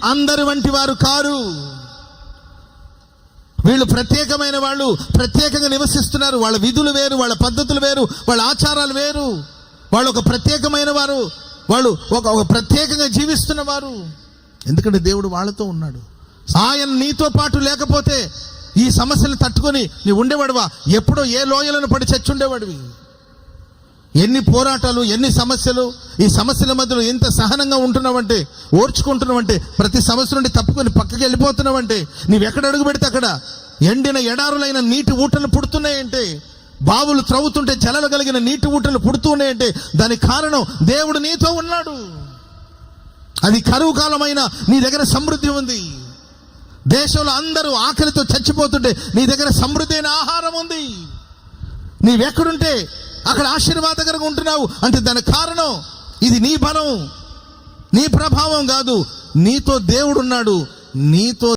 అందరి వంటి వారు కారు. వీళ్ళు ప్రత్యేకమైన వాళ్ళు, ప్రత్యేకంగా నివసిస్తున్నారు. వాళ్ళ విధులు వేరు, వాళ్ళ పద్ధతులు వేరు, వాళ్ళ ఆచారాలు వేరు. వాళ్ళు ఒక ప్రత్యేకమైన వారు, వాళ్ళు ఒక ప్రత్యేకంగా జీవిస్తున్న వారు. ఎందుకంటే దేవుడు వాళ్ళతో ఉన్నాడు. ఆయన నీతో పాటు లేకపోతే ఈ సమస్యలు తట్టుకొని నీ ఉండేవాడువా? ఎప్పుడో ఏ లోయలను పడి చచ్చుండేవాడివి. ఎన్ని పోరాటాలు, ఎన్ని సమస్యలు. ఈ సమస్యల మధ్యలో ఎంత సహనంగా ఉంటున్నావంటే, ఓర్చుకుంటున్నావంటే, ప్రతి సమస్య నుండి తప్పుకొని పక్కకి వెళ్ళిపోతున్నావంటే, నీవెక్కడ అడుగు పెడితే అక్కడ ఎండిన ఎడారులైన నీటి ఊటలు పుడుతున్నాయంటే, బావులు త్రవ్వుతుంటే జలలు కలిగిన నీటి ఊటలు పుడుతూ ఉన్నాయంటే దానికి కారణం దేవుడు నీతో ఉన్నాడు. అది కరువు కాలమైన నీ దగ్గర సమృద్ధి ఉంది. దేశంలో అందరూ ఆకలితో చచ్చిపోతుంటే నీ దగ్గర సమృద్ధి అయిన ఆహారం ఉంది. నీవెక్కడుంటే అక్కడ ఆశీర్వాదకరంగా ఉంటున్నావు అంటే దానికి కారణం ఇది నీ బలం, నీ ప్రభావం కాదు. నీతో దేవుడు ఉన్నాడు. నీతో